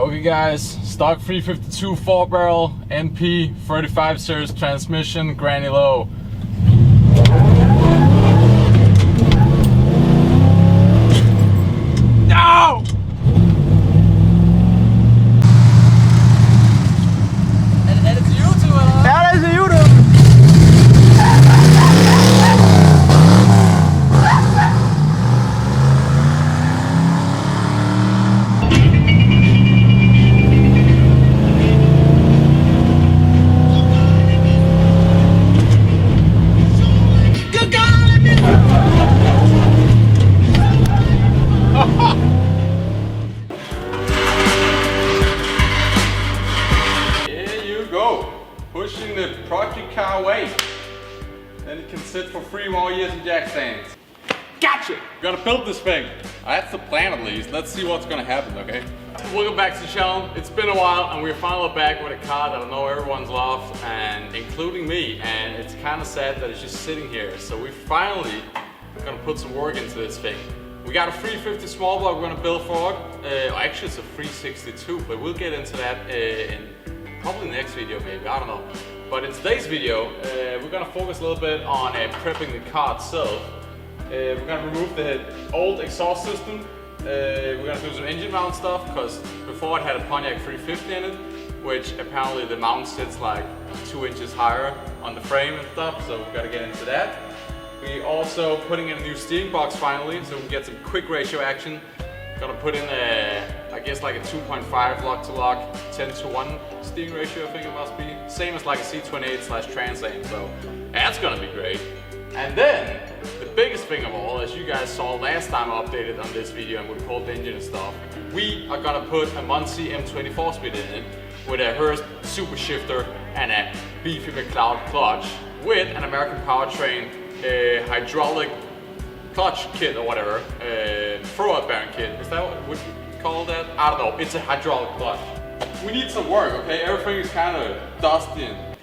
Okay guys, stock 352 4-barrel NP 35 series transmission, granny low. No! Er det til YouTube eller? Ja, det er til YouTube! Pushing the project car away. Then it can sit for 3 more years in jack stands. Gotcha! We're gonna build this thing. That's the plan at least. Let's see what's gonna happen, okay? Welcome back to the channel. It's been a while and we're finally back with a car that I know everyone's loved, and including me. And it's kind of sad that it's just sitting here. So we finally gonna put some work into this thing. We got a 350 small block we're gonna build for it. Actually it's a 362, but we'll get into that in probably next video maybe, I don't know. But in today's video, we're gonna focus a little bit on prepping the car itself. We're gonna remove the old exhaust system. We're gonna do some engine mount stuff, because before it had a Pontiac 350 in it, which apparently the mount sits like 2 inches higher on the frame and stuff, so we've gotta get into that. We also putting in a new steering box finally, so we can get some quick ratio action. Gonna put in I guess like a 2.5 lock-to-lock, 10-to-1 steering ratio, I think it must be. Same as like a C28/Trans Am, so that's gonna be great. And then, the biggest thing of all, as you guys saw last time I updated on this video and we pulled the engine and stuff, we are gonna put a Muncie M24 speed in it with a Hurst super shifter and a beefy McLeod clutch with an American powertrain hydraulic clutch kit or whatever, throwout bearing kit. Is that what would you call that? I don't know. It's a hydraulic clutch. We need some work, okay? Everything is kind of dusty and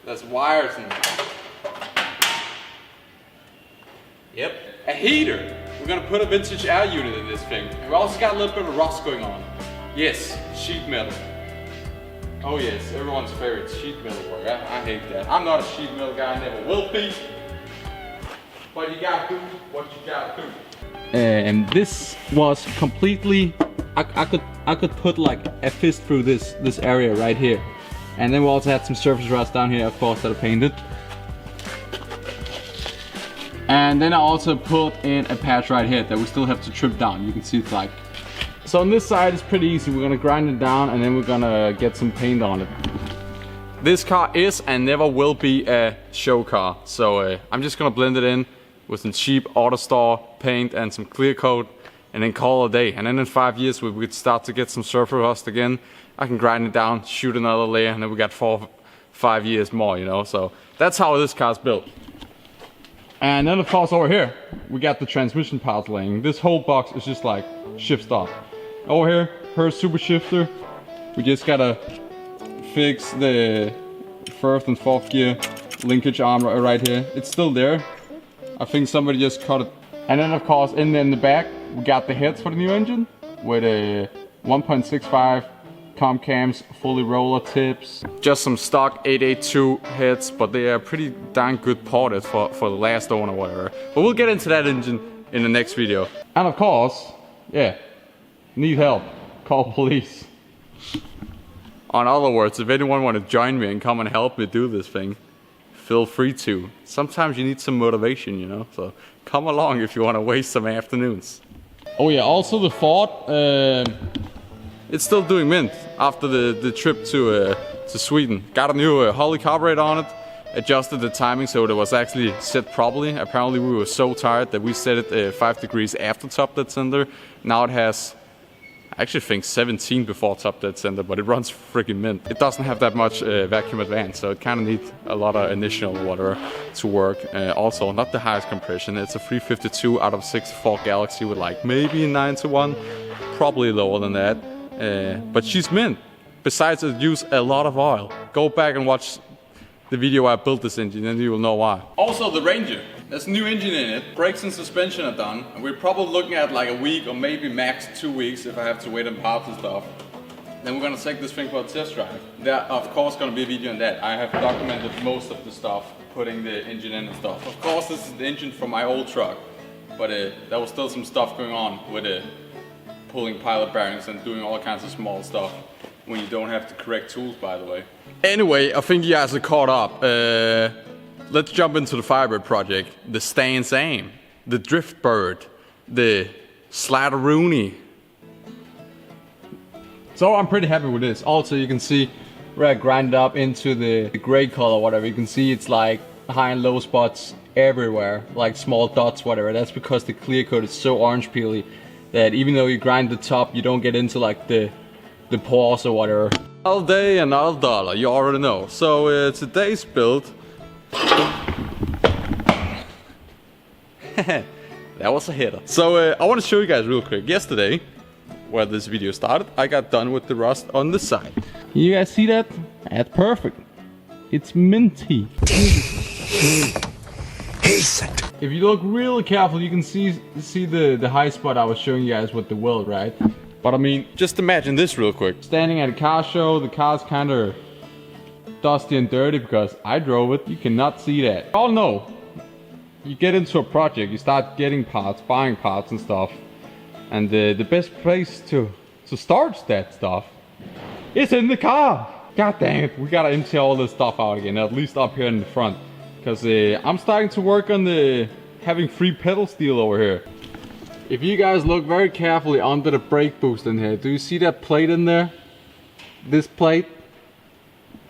there's wires and. Yep. A heater. We're gonna put a vintage air unit in this thing. We also got a little bit of rust going on. Yes, sheet metal. Oh yes, everyone's favorite sheet metal work. I hate that. I'm not a sheet metal guy. I never will be. But you gotta do what you gotta do. And this was completely, I could put like a fist through this area right here. And then we also had some surface rust down here, of course, that are painted. And then I also put in a patch right here that we still have to trim down. You can see it's like. So on this side it's pretty easy. We're gonna grind it down and then we're gonna get some paint on it. This car is and never will be a show car. So I'm just gonna blend it in with some cheap auto store paint and some clear coat and then call it a day. And then in 5 years we would start to get some surface rust again. I can grind it down, shoot another layer, and then we got 4-5 years more, you know. So that's how this car's built. And then of course over here we got the transmission parts laying. This whole box is just like shift stop. Over here, her super shifter. We just gotta fix the 1st and 4th gear linkage arm right here. It's still there. I think somebody just cut it. And then of course in the back we got the heads for the new engine with a 1.65 comp cams, fully roller tips. Just some stock 882 heads, but they are pretty darn good ported for the last owner or whatever. But we'll get into that engine in the next video. And of course, yeah, need help, call police. In other words, if anyone want to join me and come and help me do this thing, feel free to. Sometimes you need some motivation, you know, so come along if you want to waste some afternoons. Oh yeah, also the Ford, it's still doing mint after the trip to Sweden. Got a new Holley carburetor on it, adjusted the timing so it was actually set properly. Apparently we were so tired that we set it 5 degrees after top dead center. Now it has, I actually think 17 before top dead center, but it runs freaking mint. It doesn't have that much vacuum advance, so it kind of needs a lot of initial water to work. Also, not the highest compression. It's a 352 out of 64 Galaxy with like maybe a 9-to-1, probably lower than that. But she's mint. Besides, it used a lot of oil. Go back and watch the video where I built this engine and you will know why. Also the Ranger. There's a new engine in it. Brakes and suspension are done. And we're probably looking at like a week or maybe max 2 weeks if I have to wait on parts and stuff. Then we're gonna take this thing for a test drive. There, of course, gonna be a video on that. I have documented most of the stuff, putting the engine in and stuff. Of course, this is the engine from my old truck, but there was still some stuff going on with pulling pilot bearings and doing all kinds of small stuff when you don't have the correct tools, by the way. Anyway, I think you guys are caught up. Let's jump into the Firebird project. The Stan's Aim, the Driftbird, the Slatteroony. So I'm pretty happy with this. Also, you can see where I grinded up into the gray color, whatever. You can see it's like high and low spots everywhere, like small dots, whatever. That's because the clear coat is so orange peely that even though you grind the top, you don't get into like the pores or whatever. All day, another dollar, you already know. So today's build. That was a hitter. So I want to show you guys real quick. Yesterday, where this video started, I got done with the rust on the side. You guys see that? That's perfect. It's minty. If you look really careful, you can see the high spot I was showing you guys with the weld, right? But I mean, just imagine this real quick. Standing at a car show, the car's kind of dusty and dirty because I drove it. You cannot see that. You all know, you get into a project, you start getting parts, buying parts and stuff. And the best place to start that stuff is in the car. God dang it, we gotta empty all this stuff out again, at least up here in the front. Because I'm starting to work on having free pedal steel over here. If you guys look very carefully under the brake boost in here, do you see that plate in there? This plate?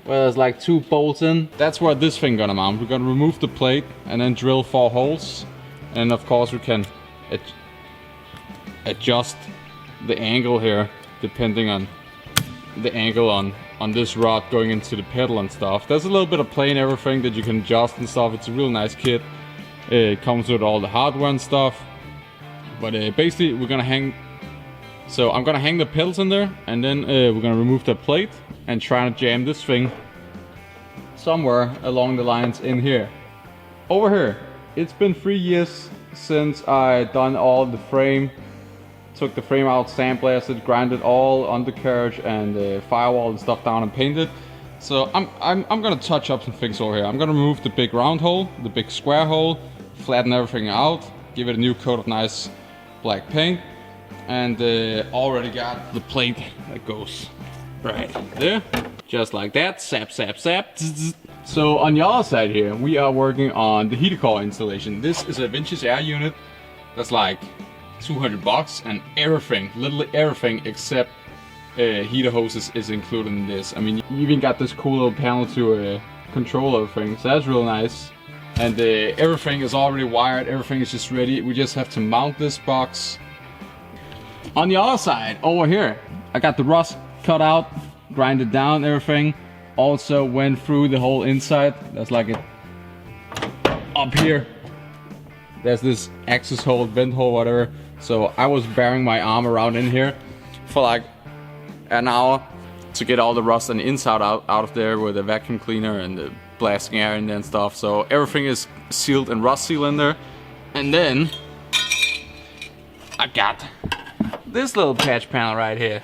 Where there's like 2 bolts in. That's where this thing gonna mount. We're gonna remove the plate and then drill 4 holes. And of course we can adjust the angle here depending on the angle on this rod going into the pedal and stuff. There's a little bit of play and everything that you can adjust and stuff. It's a real nice kit. It comes with all the hardware and stuff. But basically we're gonna hang, so I'm gonna hang the pedals in there and then we're gonna remove the plate and try to jam this thing somewhere along the lines in here. Over here, it's been 3 years since I done all the frame. Took the frame out, sandblasted, grinded all undercarriage and firewall and stuff down and painted. So I'm gonna touch up some things over here. I'm gonna remove the big round hole, the big square hole, flatten everything out, give it a new coat of nice black paint, and already got the plate that goes right there, just like that. Sap, sap, sap. So on the other side here, we are working on the heater core installation. This is a vintage air unit that's like $200 and everything, literally everything except heater hoses is included in this. I mean, you even got this cool little panel to control everything, so that's real nice. And everything is already wired, everything is just ready. We just have to mount this box. On the other side, over here, I got the rust cut out, grinded down everything. Also went through the whole inside. That's like it up here. There's this access hole, vent hole, whatever. So I was bearing my arm around in here for like an hour to get all the rust and inside out of there with a vacuum cleaner and the blasting air in there and stuff. So everything is sealed and rust sealed in there. And then I got this little patch panel right here.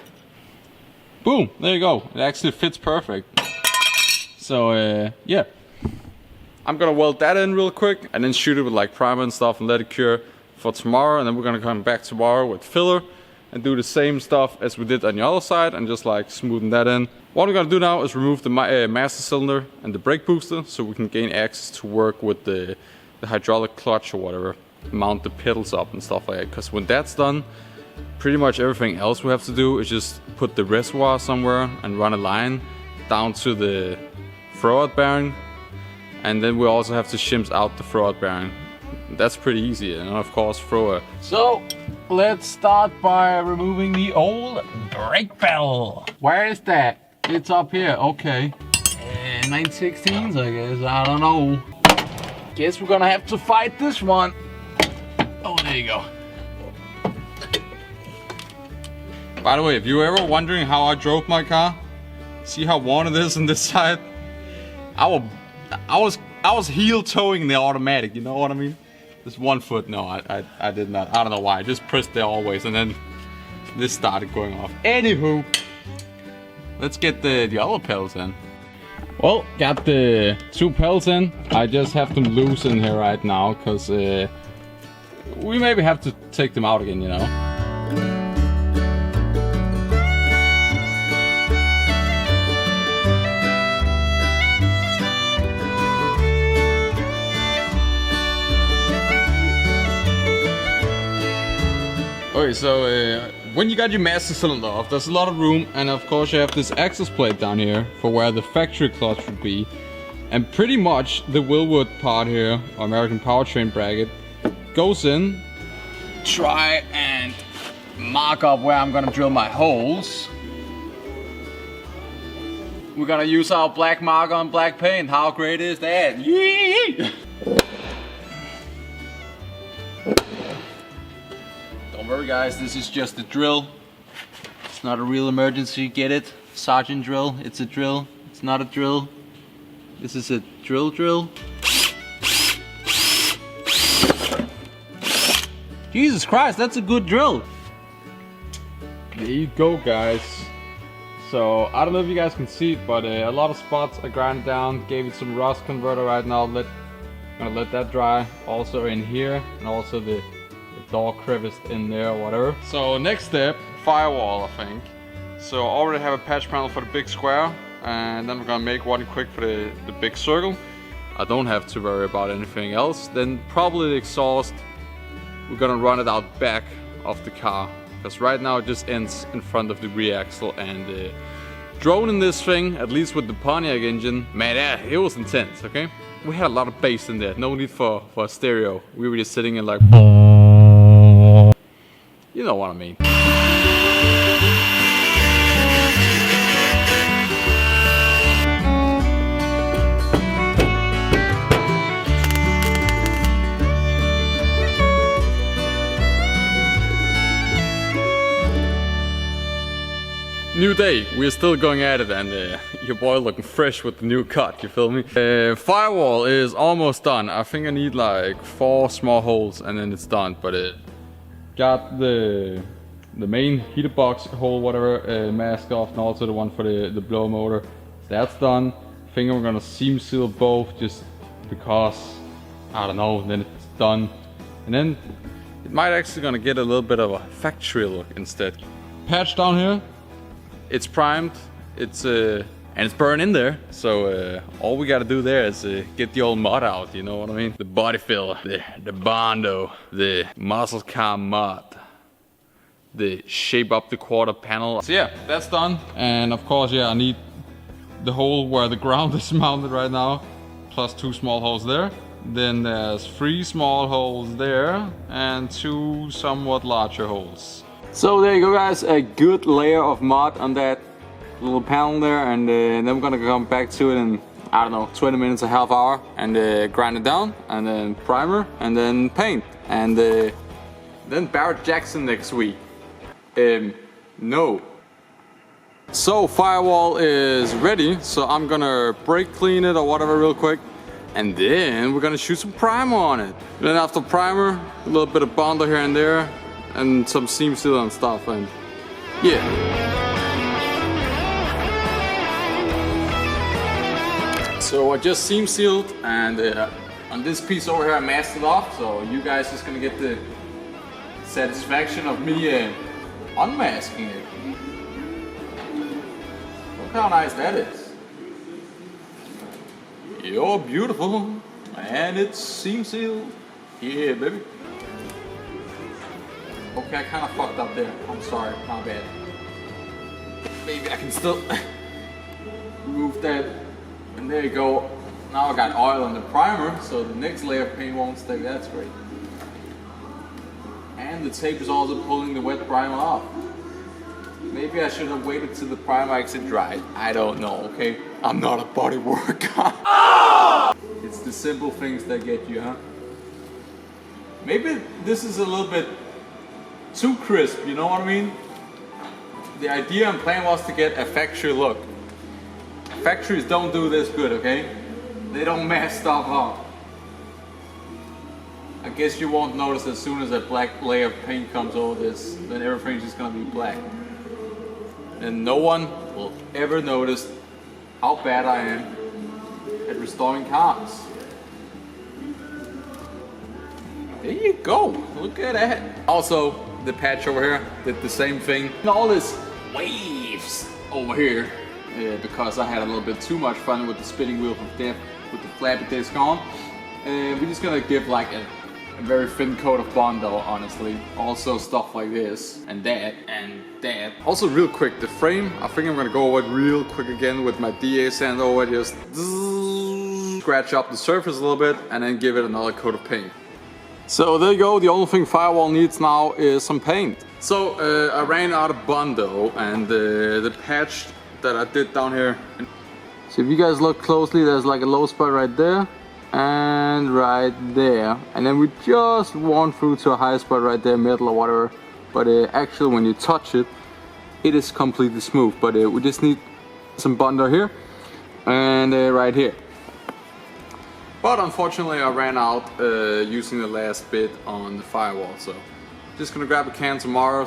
Boom, there you go. It actually fits perfect. So yeah. I'm gonna weld that in real quick and then shoot it with like primer and stuff and let it cure for tomorrow. And then we're gonna come back tomorrow with filler and do the same stuff as we did on the other side and just like smoothen that in. What we're gonna do now is remove the master cylinder and the brake booster so we can gain access to work with the hydraulic clutch or whatever. Mount the pedals up and stuff like that. Because when that's done, pretty much everything else we have to do is just put the reservoir somewhere and run a line down to the throwout bearing. And then we also have to shims out the throwout bearing. That's pretty easy, and of course throw a... So, let's start by removing the old brake pedal. Where is that? It's up here, okay. 9/16s, I guess, I don't know. Guess we're gonna have to fight this one. Oh, there you go. By the way, if you're ever wondering how I drove my car, see how worn it is on this side? I was heel toeing the automatic, you know what I mean? This 1 foot, no, I did not. I don't know why, I just pressed there always and then this started going off. Anywho, let's get the other pedals in. Well, got the 2 pedals in. I just have them loose in here right now, because we maybe have to take them out again, you know. Okay, so when you got your master cylinder off, there's a lot of room, and of course you have this access plate down here for where the factory clutch would be. And pretty much the Wilwood part here, or American Powertrain bracket, goes in. Try and mark up where I'm gonna drill my holes. We're gonna use our black marker and black paint. How great is that? Yee! Don't worry guys, this is just a drill. It's not a real emergency, get it? Sergeant drill, it's a drill. It's not a drill. This is a drill. Jesus Christ, that's a good drill. There you go guys. So, I don't know if you guys can see it, but a lot of spots are grinded down. Gave it some rust converter right now. Gonna let that dry. Also in here, and also the door crevice in there or whatever. So next step, firewall I think. So I already have a patch panel for the big square, and then we're gonna make one quick for the big circle. I don't have to worry about anything else. Then probably the exhaust, we're gonna run it out back of the car, because right now it just ends in front of the rear axle. And droning this thing, at least with the Pontiac engine, man, it was intense, okay? We had a lot of bass in there, no need for a stereo. We were just sitting in like, you know what I mean. New day, we're still going at it, and your boy looking fresh with the new cut, you feel me? Firewall is almost done. I think I need like 4 small holes and then it's done, but got the main heater box hole, whatever, masked off, and also the one for the blower motor. That's done. I think we're gonna seam seal both just because, I don't know, then it's done. And then it might actually gonna get a little bit of a factory look instead. Patch down here. It's primed, and it's burned in there, so all we gotta do there is get the old mud out, you know what I mean? The body filler, the Bondo, the muscle car mud, the shape up the quarter panel. So yeah, that's done. And of course, yeah, I need the hole where the ground is mounted right now, plus 2 small holes there. Then there's 3 small holes there, and 2 somewhat larger holes. So there you go guys, a good layer of mud on that little panel there, and then we're gonna come back to it in, I don't know, 20 minutes, a half hour, and grind it down, and then primer, and then paint, and then Barrett Jackson next week. No. So firewall is ready, so I'm gonna brake clean it or whatever real quick, and then we're gonna shoot some primer on it. Then after primer, a little bit of Bondo here and there, and some seam seal and stuff, and yeah. So I just seam sealed, and on this piece over here I masked it off, so you guys just gonna get the satisfaction of me unmasking it. Look how nice that is. You're beautiful, and it's seam sealed. Yeah, baby. Okay, I kind of fucked up there. I'm sorry, my bad. Maybe I can still remove that. And there you go. Now I got oil on the primer, so the next layer of paint won't stick. That's great. And the tape is also pulling the wet primer off. Maybe I should have waited till the primer actually dried. I don't know, okay? I'm not a body worker. It's the simple things that get you, huh? Maybe this is a little bit too crisp, you know what I mean? The idea and plan was to get a factory look. Factories don't do this good, okay? They don't mask stuff up. I guess you won't notice as soon as a black layer of paint comes over this, then everything's just gonna be black. and no one will ever notice how bad I am at restoring cars. There you go, look at that. Also, the patch over here did the same thing. And all this waves over here, because I had a little bit too much fun with the spinning wheel of death with the flappy disc on. We're just gonna give like a very thin coat of Bondo, honestly. Also stuff like this, and that, and that. Also real quick, the frame, I think I'm gonna go over it real quick again with my DA sand over it, just scratch up the surface a little bit, and then give it another coat of paint. So there you go, the only thing Firewall needs now is some paint. So I ran out of Bondo, and the patch that I did down here. So if you guys look closely, there's like a low spot right there. And right there, and then we just worn through to a high spot right there, middle or whatever. But actually when you touch it, it is completely smooth. But we just need some Bondo here and right here. But unfortunately I ran out using the last bit on the Firewall, so just gonna grab a can tomorrow.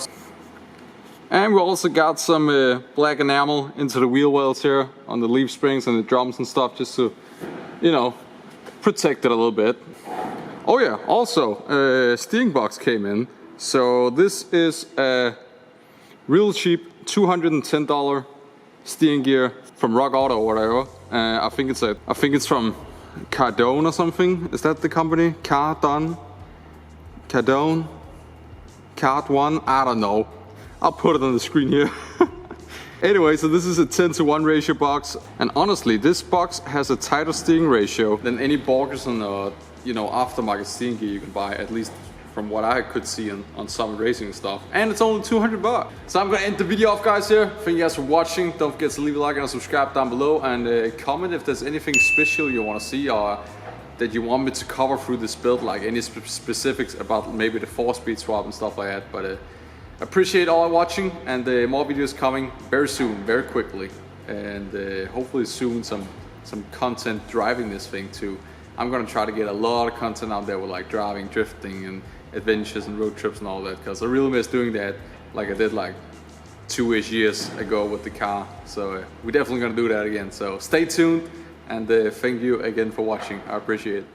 And we also got some black enamel into the wheel wells here on the leaf springs and the drums and stuff, just to, you know, protect it a little bit. Oh yeah, also steering box came in. So this is a real cheap $210 steering gear from Rock Auto or whatever. I think it's from Cardone or something. Is that the company? Cardone? Cardone? Card One? I don't know. I'll put it on the screen here. Anyway, so this is a 10-to-1 ratio box, and honestly, this box has a tighter steering ratio than any Borgerson or, you know, aftermarket steering gear you can buy, at least from what I could see on some racing stuff. And it's only 200 bucks. So I'm gonna end the video off, guys, here. Thank you guys for watching. Don't forget to leave a like and subscribe down below, and comment if there's anything special you want to see or that you want me to cover through this build, like any specifics about maybe the 4-speed swap and stuff like that. But appreciate all watching, and more videos coming very soon, very quickly, and hopefully soon some content driving this thing too. I'm gonna try to get a lot of content out there with like driving, drifting, and adventures and road trips and all that, because I really miss doing that like I did like 2-ish years ago with the car. So we're definitely gonna do that again. So stay tuned, and thank you again for watching. I appreciate it.